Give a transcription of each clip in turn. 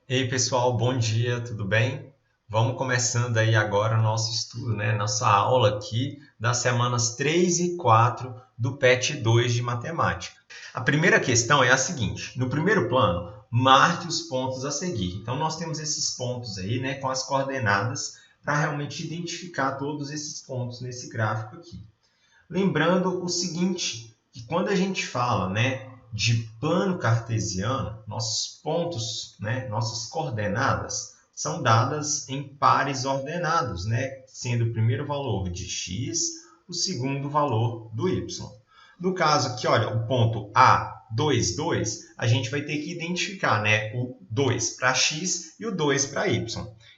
Ei pessoal, bom dia, tudo bem? Vamos começando aí agora o nosso estudo, né? Nossa aula aqui das semanas 3 e 4 do PET 2 de matemática. A primeira questão é a seguinte: no primeiro plano, marque os pontos a seguir. Então nós temos esses pontos aí, né, com as coordenadas para realmente identificar todos esses pontos nesse gráfico aqui. Lembrando o seguinte, que quando a gente fala, né, de plano cartesiano, nossos pontos, né, nossas coordenadas são dadas em pares ordenados, né, sendo o primeiro valor de x, o segundo valor do y. No caso aqui, olha, o ponto A, 2, 2, a gente vai ter que identificar, né, o 2 para x e o 2 para y.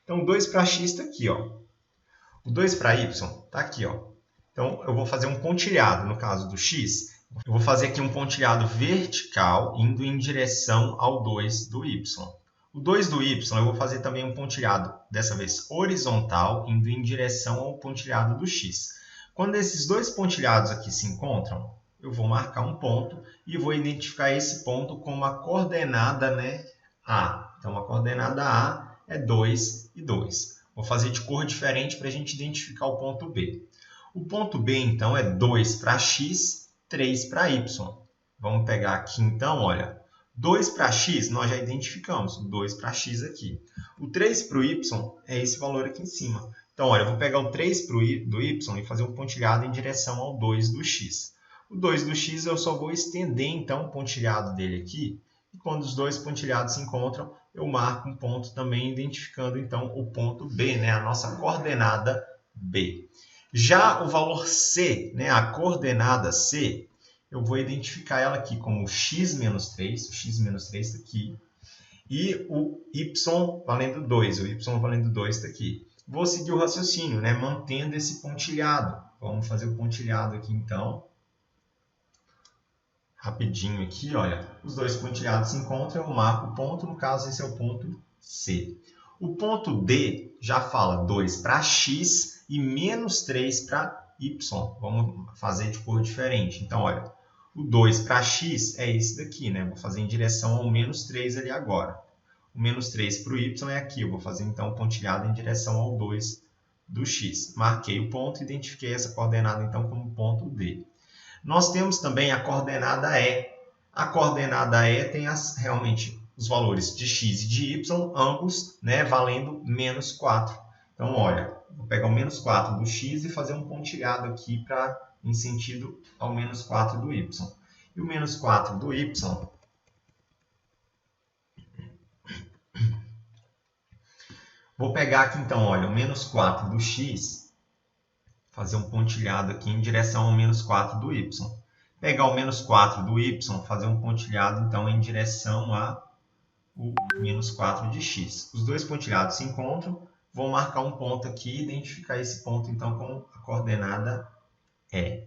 Então, o 2 para x está aqui, ó. O 2 para y está aqui, ó. Então, eu vou fazer um pontilhado no caso do x. Eu vou fazer aqui um pontilhado vertical indo em direção ao 2 do y. O 2 do y eu vou fazer também um pontilhado, dessa vez horizontal, indo em direção ao pontilhado do x. Quando esses dois pontilhados aqui se encontram, eu vou marcar um ponto e vou identificar esse ponto com uma coordenada, né, A. Então, a coordenada A é 2 e 2. Vou fazer de cor diferente para a gente identificar o ponto B. O ponto B, então, é 2 para x, 3 para y. Vamos pegar aqui, então, olha, 2 para x nós já identificamos, 2 para x aqui. O 3 para o y é esse valor aqui em cima. Então, olha, eu vou pegar o 3 do y e fazer um pontilhado em direção ao 2 do x. O 2 do x eu só vou estender, então, o pontilhado dele aqui. E quando os dois pontilhados se encontram, eu marco um ponto também, identificando, então, o ponto B, né? A nossa coordenada B. Já o valor C, né? A coordenada C, eu vou identificar ela aqui como x menos 3, o x menos 3 está aqui, e o y valendo 2, o y valendo 2 está aqui. Vou seguir o raciocínio, né? Mantendo esse pontilhado. Vamos fazer o pontilhado aqui, então. Rapidinho aqui, olha, os dois pontilhados se encontram, eu marco o ponto, no caso esse é o ponto C. O ponto D já fala 2 para x e menos 3 para y. Vamos fazer de cor diferente. Então, olha, o 2 para x é esse daqui, né? Vou fazer em direção ao menos 3 ali agora. O menos 3 para o y é aqui, eu vou fazer então o pontilhado em direção ao 2 do x. Marquei o ponto e identifiquei essa coordenada então como ponto D. Nós temos também a coordenada E. A coordenada E tem realmente os valores de x e de y, ambos, né, valendo menos 4. Então, olha, vou pegar o menos 4 do x e fazer um pontilhado aqui em sentido ao menos 4 do y. E o menos 4 do y, vou pegar aqui então, olha, o menos 4 do x, fazer um pontilhado aqui em direção ao menos 4 do y. Pegar o menos 4 do y, fazer um pontilhado, então, em direção ao menos 4 de x. Os dois pontilhados se encontram, vou marcar um ponto aqui e identificar esse ponto, então, com a coordenada E.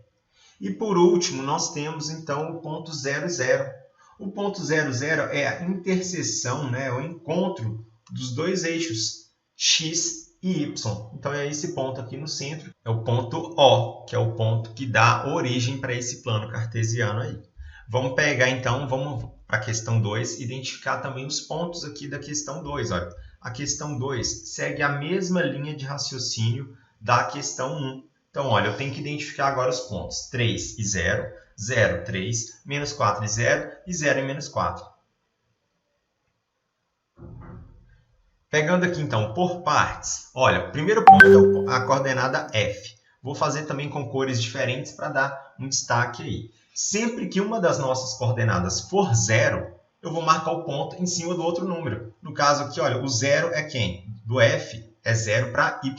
E, por último, nós temos, então, o ponto 0, 0. O ponto 0, 0 é a interseção, né, o encontro dos dois eixos x e y. Então, é esse ponto aqui no centro, é o ponto O, que é o ponto que dá origem para esse plano cartesiano aí. Vamos pegar, então, vamos para a questão 2, identificar também os pontos aqui da questão 2. Olha, a questão 2 segue a mesma linha de raciocínio da questão 1. Então, olha, eu tenho que identificar agora os pontos 3 e 0, 0, 3, menos 4 e 0, e 0 e menos 4. Pegando aqui, então, por partes, olha, o primeiro ponto é a coordenada F. Vou fazer também com cores diferentes para dar um destaque aí. Sempre que uma das nossas coordenadas for 0, eu vou marcar o ponto em cima do outro número. No caso aqui, olha, o 0 é quem? Do F é 0 para y.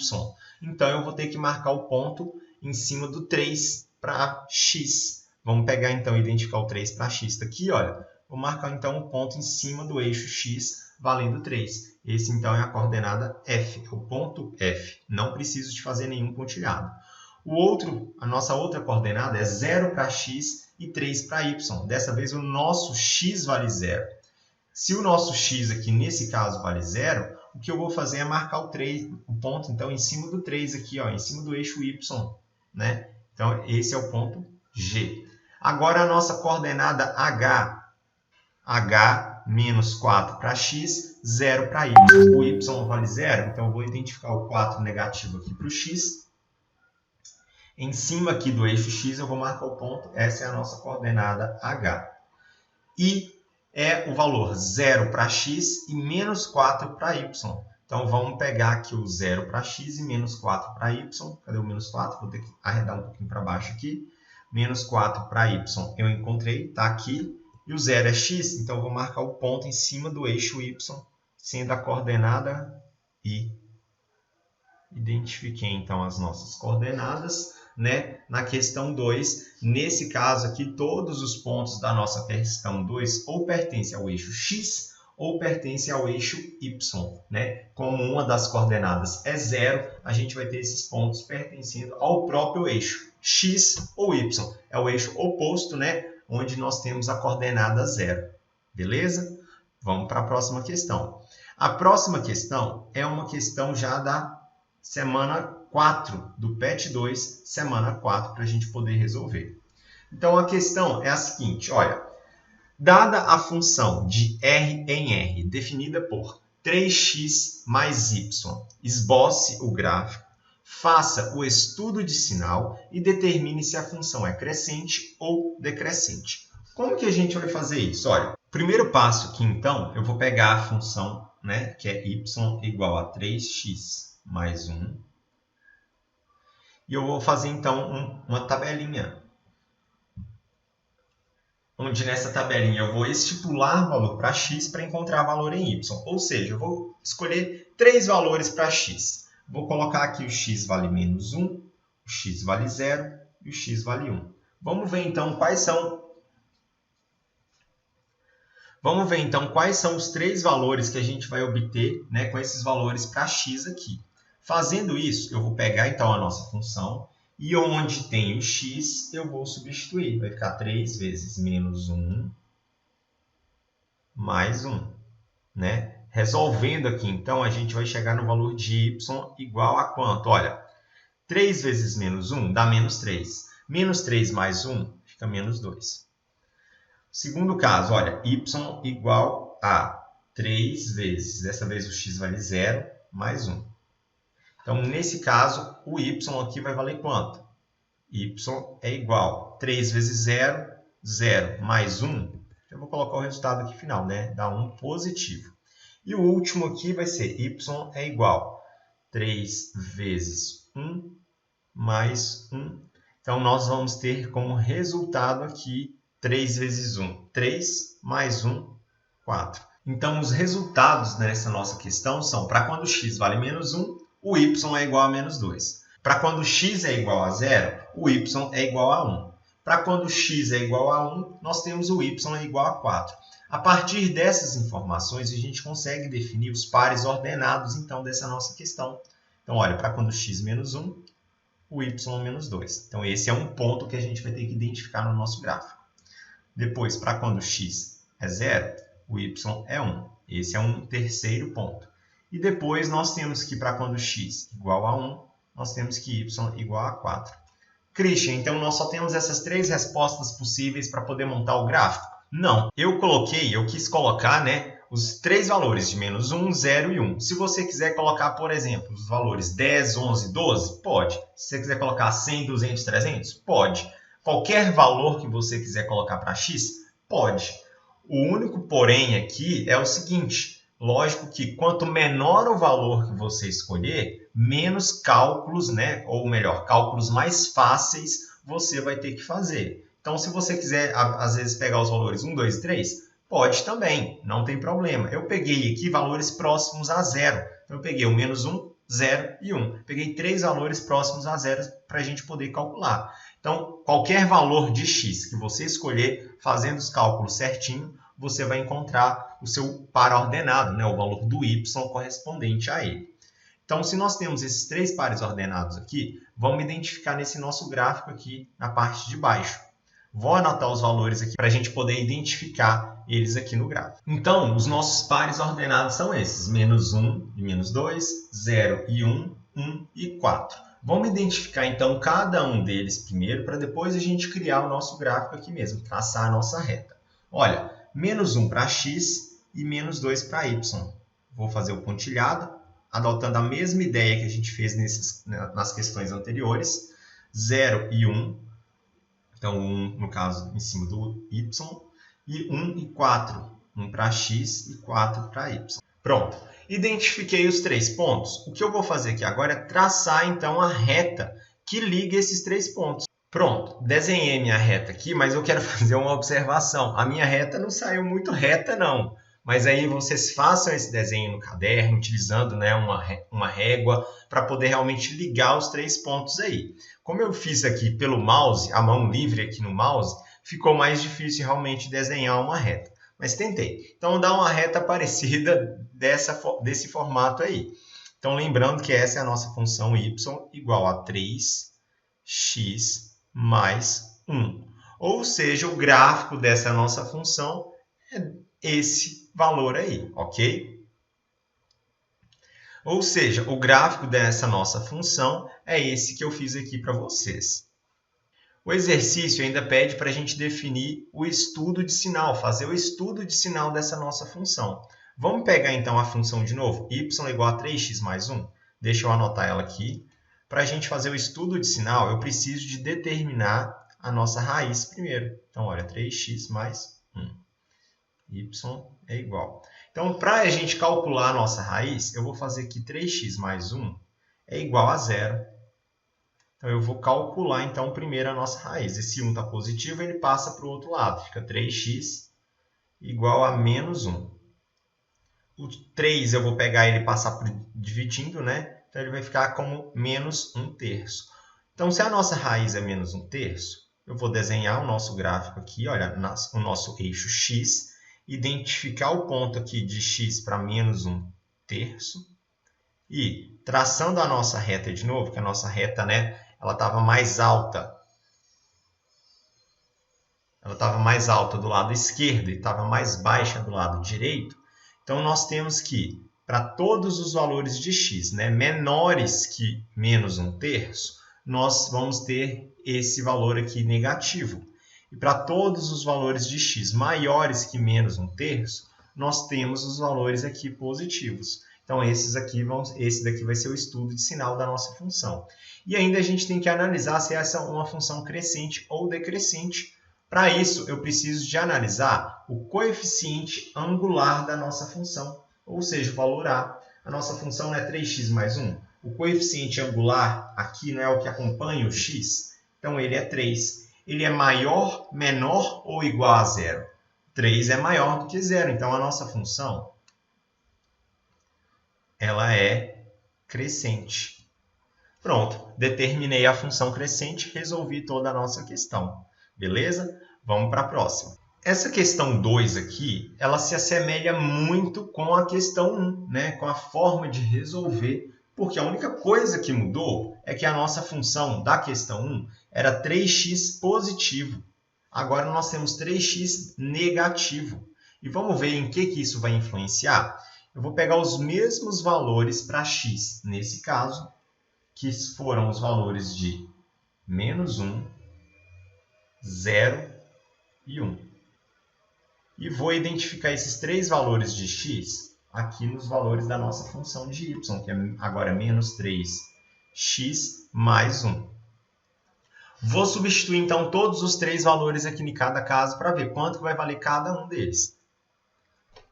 Então, eu vou ter que marcar o ponto em cima do 3 para x. Vamos pegar, então, e identificar o 3 para x. Está aqui, olha. Vou marcar, então, o ponto em cima do eixo x, valendo 3. Esse, então, é a coordenada F, o ponto F. Não preciso de fazer nenhum pontilhado. A nossa outra coordenada é 0 para x e 3 para y. Dessa vez, o nosso x vale 0. Se o nosso x aqui, nesse caso, vale 0, o que eu vou fazer é marcar o ponto, então, em cima do 3 aqui, ó, em cima do eixo y. Né? Então, esse é o ponto G. Agora, a nossa coordenada H. H pegar menos 4 para x, 0 para y. O y vale 0, então eu vou identificar o 4 negativo aqui para o x. Em cima aqui do eixo x eu vou marcar o ponto, essa é a nossa coordenada h. E é o valor 0 para x e menos 4 para y. Então, vamos pegar aqui o 0 para x e menos 4 para y. Cadê o menos 4? Vou ter que arredar um pouquinho para baixo aqui. Menos 4 para y eu encontrei, está aqui. E o 0 é x, então eu vou marcar o ponto em cima do eixo y, sendo a coordenada I. Identifiquei, então, as nossas coordenadas, né? Na questão 2, nesse caso aqui, todos os pontos da nossa questão 2 ou pertencem ao eixo x ou pertencem ao eixo y, né? Como uma das coordenadas é 0, a gente vai ter esses pontos pertencendo ao próprio eixo x ou y. É o eixo oposto, né? Onde nós temos a coordenada 0. Beleza? Vamos para a próxima questão. A próxima questão é uma questão já da semana 4 do PET 2, semana 4, para a gente poder resolver. Então, a questão é a seguinte, olha. Dada a função de r em r, definida por 3x mais y, esboce o gráfico, faça o estudo de sinal e determine se a função é crescente ou decrescente. Como que a gente vai fazer isso? Olha, primeiro passo aqui, então, eu vou pegar a função, né, que é y igual a 3x mais 1. E eu vou fazer, então, uma tabelinha. Onde nessa tabelinha eu vou estipular valor para x para encontrar valor em y. Ou seja, eu vou escolher 3 valores para x. Vou colocar aqui o x vale menos 1, o x vale 0 e o x vale 1. Vamos ver então quais são os 3 valores que a gente vai obter, né, com esses valores para x aqui. Fazendo isso, eu vou pegar então a nossa função e onde tem o x, eu vou substituir. Vai ficar 3 vezes menos 1 mais 1. Né? Resolvendo aqui, então, a gente vai chegar no valor de y igual a quanto? Olha, 3 vezes menos 1 dá menos 3. Menos 3 mais 1 fica menos 2. Segundo caso, olha, y igual a 3 vezes, dessa vez o x vale 0, mais 1. Então, nesse caso, o y aqui vai valer quanto? Y é igual a 3 vezes 0, 0 mais 1. Eu vou colocar o resultado aqui final, né? Dá 1 positivo. E o último aqui vai ser y é igual a 3 vezes 1 mais 1. Então, nós vamos ter como resultado aqui 3 vezes 1, 3 mais 1, 4. Então, os resultados nessa nossa questão são para quando x vale menos 1, o y é igual a menos 2. Para quando x é igual a 0, o y é igual a 1. Para quando x é igual a 1, nós temos o y é igual a 4. A partir dessas informações, a gente consegue definir os pares ordenados, então, dessa nossa questão. Então, olha, para quando x menos 1, o y menos 2. Então, esse é um ponto que a gente vai ter que identificar no nosso gráfico. Depois, para quando x é 0, o y é 1. Esse é um terceiro ponto. E depois nós temos que, para quando x igual a 1, nós temos que y igual a 4. Christian, então nós só temos essas 3 respostas possíveis para poder montar o gráfico? Não. Eu quis colocar, né, os 3 valores de menos 1, 0 e 1. Se você quiser colocar, por exemplo, os valores 10, 11, 12, pode. Se você quiser colocar 100, 200, 300, pode. Qualquer valor que você quiser colocar para x, pode. O único porém aqui é o seguinte. Lógico que quanto menor o valor que você escolher, menos cálculos, né? Ou melhor, cálculos mais fáceis você vai ter que fazer. Então, se você quiser, às vezes, pegar os valores 1, 2 e 3, pode também, não tem problema. Eu peguei aqui valores próximos a 0. Então, eu peguei o menos 1, 0 e 1. Peguei 3 valores próximos a 0 para a gente poder calcular. Então, qualquer valor de x que você escolher, fazendo os cálculos certinho, você vai encontrar o seu par ordenado, né? O valor do y correspondente a ele. Então, se nós temos esses 3 pares ordenados aqui, vamos identificar nesse nosso gráfico aqui na parte de baixo. Vou anotar os valores aqui para a gente poder identificar eles aqui no gráfico. Então, os nossos pares ordenados são esses, menos 1 e menos 2, 0 e 1, 1 e 4. Vamos identificar, então, cada um deles primeiro, para depois a gente criar o nosso gráfico aqui mesmo, traçar a nossa reta. Olha, menos 1 para x e menos 2 para y. Vou fazer o pontilhado, adotando a mesma ideia que a gente fez nas questões anteriores, 0 e 1. Então, 1, no caso, em cima do y, e 1 e 4. 1 para x e 4 para y. Pronto. Identifiquei os 3 pontos. O que eu vou fazer aqui agora é traçar, então, a reta que liga esses 3 pontos. Pronto. Desenhei minha reta aqui, mas eu quero fazer uma observação. A minha reta não saiu muito reta, não. Mas aí vocês façam esse desenho no caderno, utilizando, né, uma régua, para poder realmente ligar os 3 pontos aí. Como eu fiz aqui pelo mouse, a mão livre aqui no mouse, ficou mais difícil realmente desenhar uma reta. Mas tentei. Então, dá uma reta parecida desse formato aí. Então, lembrando que essa é a nossa função y igual a 3x mais 1. Ou seja, o gráfico dessa nossa função é esse valor aí, ok? Ou seja, o gráfico dessa nossa função é esse que eu fiz aqui para vocês. O exercício ainda pede para a gente definir o estudo de sinal, fazer o estudo de sinal dessa nossa função. Vamos pegar então a função de novo, y igual a 3x mais 1. Deixa eu anotar ela aqui. Para a gente fazer o estudo de sinal, eu preciso de determinar a nossa raiz primeiro. Então, olha, 3x mais 1. Y é igual. Então, para a gente calcular a nossa raiz, eu vou fazer aqui 3x mais 1 é igual a 0. Então, eu vou calcular, então, primeiro a nossa raiz. Esse 1 está positivo, ele passa para o outro lado. Fica 3x igual a menos 1. O 3 eu vou pegar ele e passar por dividindo, né? Então, ele vai ficar como menos 1/3. Então, se a nossa raiz é menos 1/3, eu vou desenhar o nosso gráfico aqui, olha, o nosso eixo x, identificar o ponto aqui de x para menos 1/3 e, traçando a nossa reta de novo, que a nossa reta, né, ela estava mais alta. Ela estava mais alta do lado esquerdo e estava mais baixa do lado direito. Então, nós temos que, para todos os valores de x, né, menores que menos 1/3, nós vamos ter esse valor aqui negativo. E para todos os valores de x maiores que menos 1/3, nós temos os valores aqui positivos. Então, esse daqui vai ser o estudo de sinal da nossa função. E ainda a gente tem que analisar se essa é uma função crescente ou decrescente. Para isso, eu preciso de analisar o coeficiente angular da nossa função, ou seja, o valor A. A nossa função é 3x mais 1. O coeficiente angular aqui não é o que acompanha o x, então ele é 3. Ele é maior, menor ou igual a 0? 3 é maior do que 0, então a nossa função ela é crescente. Pronto, determinei a função crescente, resolvi toda a nossa questão. Beleza? Vamos para a próxima. Essa questão 2 aqui, ela se assemelha muito com a questão 1, né? Com a forma de resolver, porque a única coisa que mudou é que a nossa função da questão 1 era 3x positivo. Agora nós temos 3x negativo. E vamos ver em que isso vai influenciar? Eu vou pegar os mesmos valores para x, nesse caso, que foram os valores de menos 1, 0 e 1. E vou identificar esses 3 valores de x aqui nos valores da nossa função de y, que é agora menos 3x mais 1. Vou substituir, então, todos os 3 valores aqui em cada caso para ver quanto vai valer cada um deles.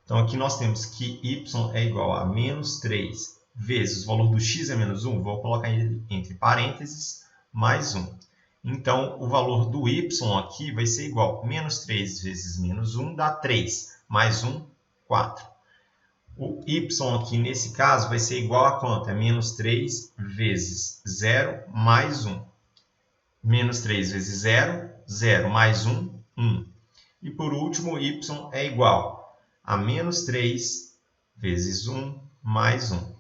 Então, aqui nós temos que y é igual a menos 3 vezes o valor do x é menos 1. Vou colocar ele entre parênteses, mais 1. Então, o valor do y aqui vai ser igual a menos 3 vezes menos 1 dá 3. Mais 1, 4. O y aqui, nesse caso, vai ser igual a quanto? É menos 3 vezes 0 mais 1. Menos 3 vezes 0, 0 mais 1, 1. E por último, y é igual a menos 3 vezes 1 mais 1.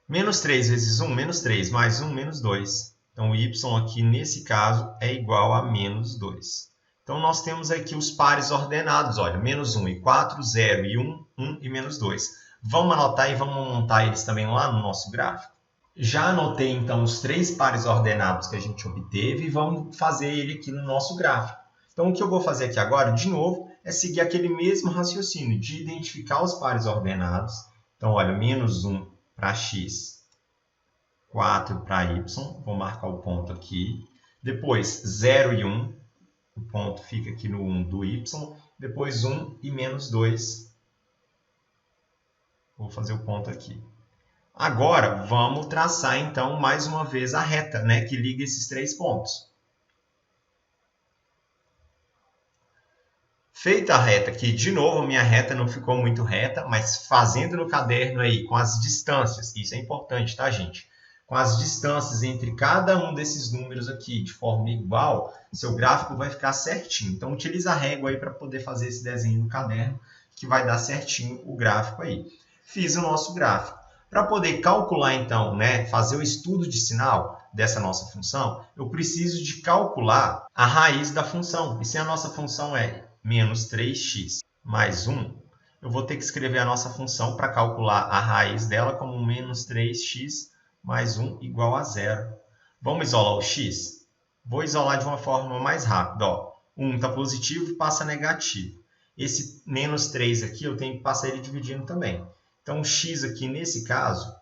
Menos 3 vezes 1, menos 3, mais 1, menos 2. Então, o y aqui, nesse caso, é igual a menos 2. Então, nós temos aqui os pares ordenados. Olha, menos 1 e 4, 0 e 1, 1 e menos 2. Vamos anotar e vamos montar eles também lá no nosso gráfico. Já anotei, então, os 3 pares ordenados que a gente obteve e vamos fazer ele aqui no nosso gráfico. Então, o que eu vou fazer aqui agora, de novo, é seguir aquele mesmo raciocínio de identificar os pares ordenados. Então, olha, menos 1 para x, 4 para y, vou marcar o ponto aqui. Depois, 0 e 1, o ponto fica aqui no 1 do y. Depois, 1 e menos 2, vou fazer o ponto aqui. Agora, vamos traçar, então, mais uma vez a reta, né, que liga esses três pontos. Feita a reta aqui, de novo, a minha reta não ficou muito reta, mas fazendo no caderno aí, com as distâncias, isso é importante, tá, gente? Com as distâncias entre cada um desses números aqui de forma igual, seu gráfico vai ficar certinho. Então, utiliza a régua aí para poder fazer esse desenho no caderno, que vai dar certinho o gráfico aí. Fiz o nosso gráfico. Para poder calcular, então, né, fazer o estudo de sinal dessa nossa função, eu preciso de calcular a raiz da função. E se a nossa função é menos 3x mais 1, eu vou ter que escrever a nossa função para calcular a raiz dela como menos 3x mais 1 igual a 0. Vamos isolar o x? Vou isolar de uma forma mais rápida. Ó. 1 está positivo, passa negativo. Esse menos 3 aqui, eu tenho que passar ele dividindo também. Então, o x aqui, nesse caso,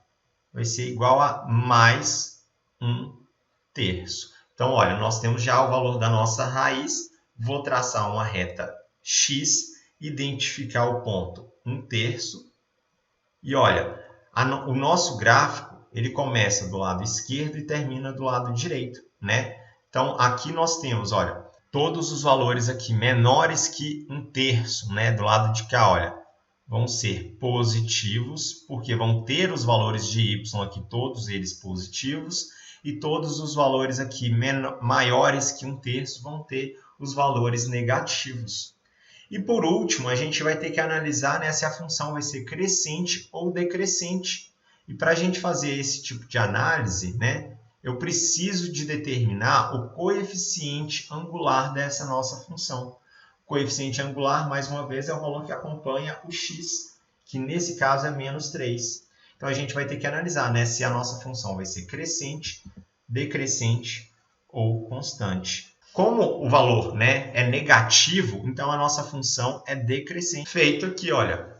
vai ser igual a mais 1/3. Então, olha, nós temos já o valor da nossa raiz. Vou traçar uma reta x, identificar o ponto 1/3. E olha, o nosso gráfico, ele começa do lado esquerdo e termina do lado direito, né? Então, aqui nós temos, olha, todos os valores aqui menores que 1/3, né? Do lado de cá, olha, vão ser positivos, porque vão ter os valores de y aqui, todos eles positivos, e todos os valores aqui maiores que 1/3 vão ter os valores negativos. E por último, a gente vai ter que analisar, né, se a função vai ser crescente ou decrescente. E para a gente fazer esse tipo de análise, né, eu preciso de determinar o coeficiente angular dessa nossa função. O coeficiente angular, mais uma vez, é o valor que acompanha o x, que nesse caso é menos 3. Então, a gente vai ter que analisar, né, se a nossa função vai ser crescente, decrescente ou constante. Como o valor, né, é negativo, então a nossa função é decrescente. Feito aqui, olha.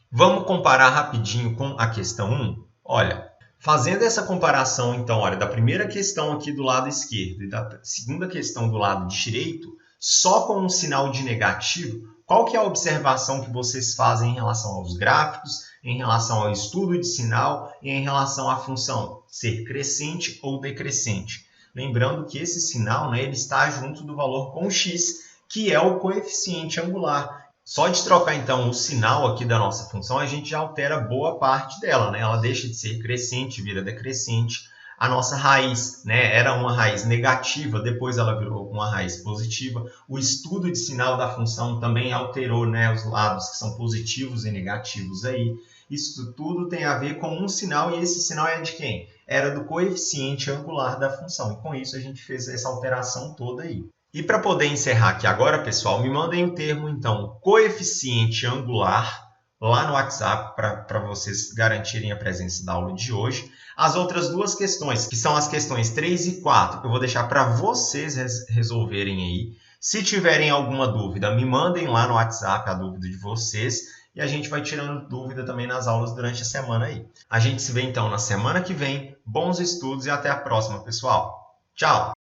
Vamos comparar rapidinho com a questão 1? Olha, fazendo essa comparação, então, olha, da primeira questão aqui do lado esquerdo e da segunda questão do lado direito, só com um sinal de negativo, qual que é a observação que vocês fazem em relação aos gráficos, em relação ao estudo de sinal e em relação à função ser crescente ou decrescente? Lembrando que esse sinal, né, ele está junto do valor com x, que é o coeficiente angular. Só de trocar, então, o sinal aqui da nossa função, a gente já altera boa parte dela, né? Ela deixa de ser crescente, vira decrescente. A nossa raiz, né, era uma raiz negativa, depois ela virou uma raiz positiva. O estudo de sinal da função também alterou, né, os lados que são positivos e negativos aí. Isso tudo tem a ver com um sinal, e esse sinal é de quem? Era do coeficiente angular da função. E com isso a gente fez essa alteração toda aí. E para poder encerrar aqui agora, pessoal, me mandem o termo, então, coeficiente angular lá no WhatsApp para vocês garantirem a presença da aula de hoje. As outras duas questões, que são as questões 3 e 4, eu vou deixar para vocês resolverem aí. Se tiverem alguma dúvida, me mandem lá no WhatsApp a dúvida de vocês e a gente vai tirando dúvida também nas aulas durante a semana aí. A gente se vê então na semana que vem. Bons estudos e até a próxima, pessoal. Tchau!